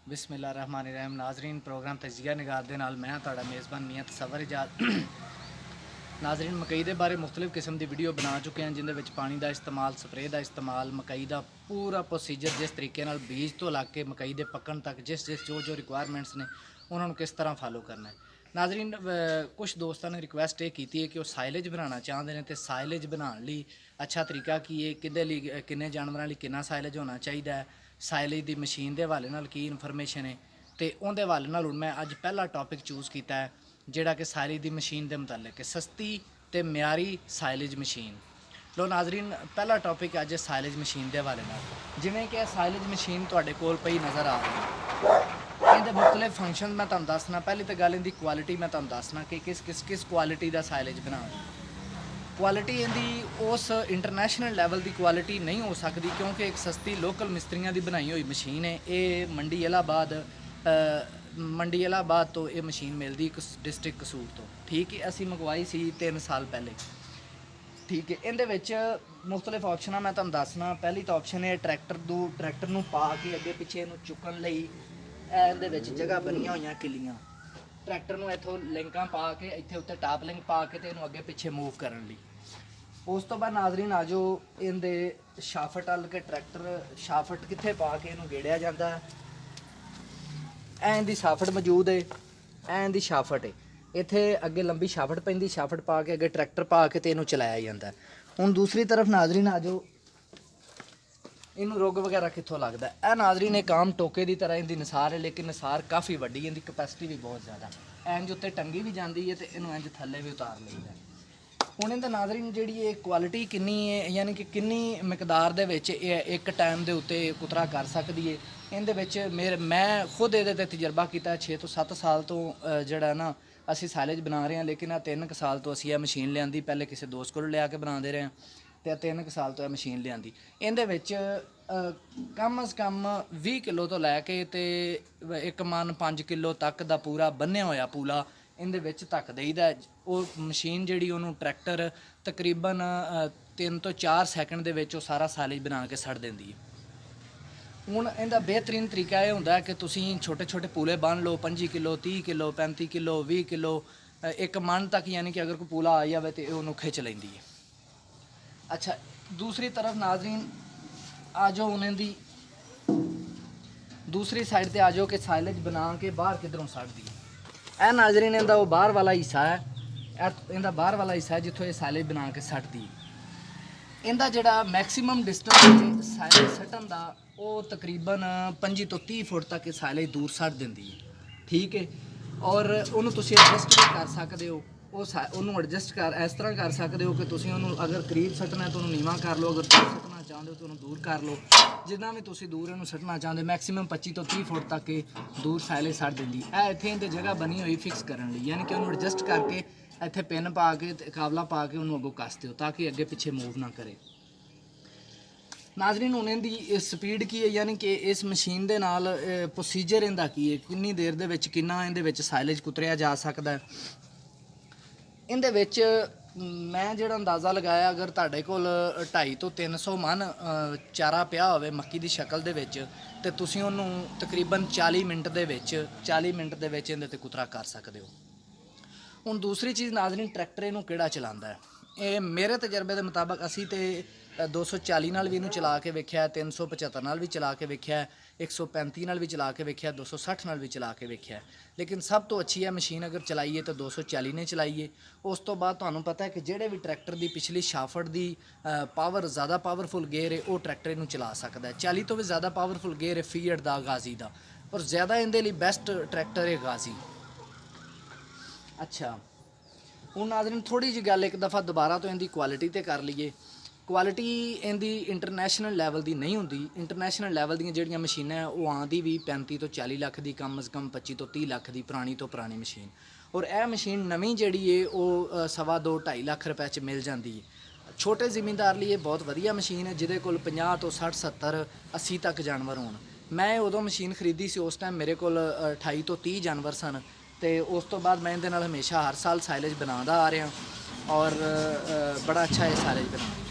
बिस्मिल्लाहिर्रहमानिर्रहीम। नाजरीन, प्रोग्राम तजिया निगार दे नाल मैं तुहाडा मेज़बान मियां तसव्वुर इजाज़। नाजरीन, मकई के बारे मुख्तलिफ किस्म की वीडियो बना चुके हैं जिंदे विच पानी का इस्तेमाल, स्प्रे का इस्तेमाल, मकई का पूरा प्रोसीजर, जिस तरीके नाल बीज तो ला के मकई के पकन तक जिस जिस जो रिक्वायरमेंट्स ने उन्होंने किस तरह फॉलो करना है। नाजरीन, कुछ दोस्तों ने रिक्वेस्ट ये की है कि वह साइलेज बनाना चाहते हैं, तो साइलेज बनाने लिए अच्छा तरीका की है, कि किन्ने जानवरों लिए कितना साइलेज होना चाहिए, साइलेज की मशीन के हवाले नाल की इन्फॉर्मेशन है, तो उनके हवाले नाल मैं अज पहला टॉपिक चूज़ किया है जिहड़ा कि साइलेज की मशीन के मुतालिक सस्ती तो म्यारी साइलेज मशीन। लो नाजरीन, पहला टॉपिक अज साइलेज मशीन के हवाले नाल। जिवें कि साइलेज मशीन तुहाडे कोल पई नज़र आ रही है, इहदे मुख्तलिफ फंक्शन मैं तुहानूं दसना। पहली तो गल इहदी क्वालिटी मैं तुहानूं दसना कि किस क्वालिटी का साइलेज बनाना। क्वालिटी इहदी उस इंटरनेशनल लैवल की क्वालिटी नहीं हो सकती, क्योंकि एक सस्ती लोकल मिस्त्रियों की बनाई हुई मशीन है। ये मंडी इलाहाबाद तो ये मशीन मिलती डिस्ट्रिक्ट कसूर तो। ठीक है, असी मंगवाई सी 3 साल पहले। ठीक है, इहदे मुख्तलिफ ऑप्शन मैं तुहानूं दसना। पहली तो ऑप्शन है ट्रैक्टर नूं पा के अगे पिछे इहनूं चुकन लई इहदे विच जगह बनिया हुई किलियां। ट्रैक्टर नूं इत्थों लिंकां पा के इत्थे उत्ते टाप लिंक पा के ते इहनूं अगे पिछे मूव करन लई। उस तो बाद नाजरीन आ जाओ इहदे शाफट अल के ट्रैक्टर शाफट कित्थे पा के इहनूं गेड़िया जांदा है। इहदी शाफट मौजूद है, इहदी शाफट है, इत्थे अगे लंबी शाफट पैंदी, शाफट पा के अगे ट्रैक्टर पा के ते इहनूं चलाया जाता है। हुण दूसरी तरफ नाजरीन आ जाओ, इनू रुग वगैरह कित्थों लगता है। नाजरीन एक आम टोके की तरह इनकी निसार है, लेकिन निसार काफ़ी वड्डी, इनकी कैपेसिटी भी बहुत ज़्यादा। इंज उत्ते टंगी भी जाती है तो इनू इंज थल्ले भी उतार लईदा। हुण इहदा नाजरीन जी ये क्वालिटी किन्नी है, यानी कि किन्नी मकदार दे विच एक टाइम के उत्ते कुतरा कर सकती है। इहदे विच मैं खुद ये तजर्बा किया 6 तो 7 साल तो जिहड़ा ना असी साइलेज बना रहे हैं, लेकिन 3 साल तो असी मशीन लियांदी, पहले किसी दोस्त को लिया के बनाते रहे हैं, तो 3 साल तो मशीन लियांदी। इहदे विच कम अज़ कम 20 किलो तो लैके ते 1 मन 5 किलो तक का पूरा बन्निया होया पूला इहदे विच तक देईदा। वो मशीन जिहड़ी उहनूं ट्रैक्टर तकरीबन 3 तो 4 सैकंड दे विच सारा साइलेज बना के सड़ देंदी है। हुण इहदा बेहतरीन तरीका यह हुंदा है कि तुसीं छोटे छोटे पूले बन लो, 25 किलो 30 किलो 35 किलो 20 किलो 1 मन तक, यानी कि अगर कोई पूला आ जाए तो उन्होंने खिंच लेंदी है। अच्छा, दूसरी तरफ नाजरीन आ जाओ, उन्हें दी दूसरी साइड पर आ जाओ कि साइलेज बना के बाहर किधरों सड़ दी। यह नाजरीन इहदा वो बाहर वाला हिस्सा है, इहदा बाहर वाला हिस्सा है जिथों ये साइलेज बना के सट दी। इहदा जिहड़ा मैक्सीमम डिस्टेंस साइलेज सटन का वो तकरीबन 25 तो 30 फुट तक ये साइलेज दूर सट देंदी है। ठीक है, और उन्होंने तुसीं एडजस्ट भी कर सकते हो। उन्होंने एडजस्ट इस तरह कर सकते हो कि तुसीं उन्होंने अगर करीब सटना है तो उन्होंने नीवा कर लो, अगर दूर सटना चाहते हो तो उन्होंने दूर कर लो। जितना भी तुसीं दूर इन्होंने सटना चाहते मैक्सीमम 25 तो 30 फुट तक दूर साइलेज सट देंदी। इत्थे इहदे जगह बनी हुई फिक्स करने लई, यानी कि उन्होंने एडजस्ट करके इत्थे पिन पा के काबला पा के उन्होंने अगों कस दो ताकि अगे पिछे मूव ना करे। नाजरीन उन्हें दी स्पीड की है, यानी कि इस मशीन के नाल प्रोसीजर इहदा की है, किन्नी देर दे विच किन्ना इहदे विच साइलेज कुतरिया जा सकता है। इहदे विच मैं जिहड़ा अंदाज़ा लगाया, अगर तुहाडे कोल 250 तो 300 मन चारा पिया होवे मक्की दी शक्ल दे विच, ते तुसीं उहनूं तकरीबन 40 मिनट दे विच इहदे ते कुतरा कर सकदे हो। हुण दूसरी चीज़ नाजरीन, ट्रैक्टर इहनूं किहड़ा चलांदा है। ये मेरे तजर्बे के मुताबिक असी तो 240 नाल भी इनू चला के वेख्या, 375 नाल भी चला के वेख्या, 135 नाल भी चला के वेख्या, 260 नाल भी चला के वेख्या, लेकिन सब तो अच्छी है मशीन अगर चलाइए तो 240 ने चलाइए। उस तो बाद तुहानूं पता है कि जेड़े भी ट्रैक्टर की पिछली शाफट की पावर ज़्यादा पावरफुल गेयर है वो ट्रैक्टर इनू चला सकता है। 40 तो भी ज़्यादा पावरफुल गेयर है फीएट का, गाजी का, और ज़्यादा इहदे लई बेस्ट ट्रैक्टर है गाजी। अच्छा, हुण नाज़रीन थोड़ी जी गल एक दफ़ा दोबारा तो इनकी क्वालिटी ते कर लीए। क्वालिटी इनकी इंटरनेशनल लैवल की नहीं होंदी। इंटरनेशनल लैवल दी जिहड़ियां मशीनां वो आंदी भी 35 तो 40 लाख की, कम अज़ कम 25 तो 30 लाख की पुरानी तो पुरानी मशीन, और यह मशीन नवीं जिहड़ी है वो 2.25 लाख रुपए च मिल जाती है। छोटे जिमींदार लिए बहुत वधिया मशीन है, जिहदे कोल 50 तो 60 70 80 तक जानवर होण। मैं उदों मशीन खरीदी सी, उस टाइम मेरे कोल 28 तो 30 जानवर सन, तो उस तो बाद मैं इहदे नाल हमेशा हर साल साइलेज बनाता आ रहा, और बड़ा अच्छा है साइलेज बना।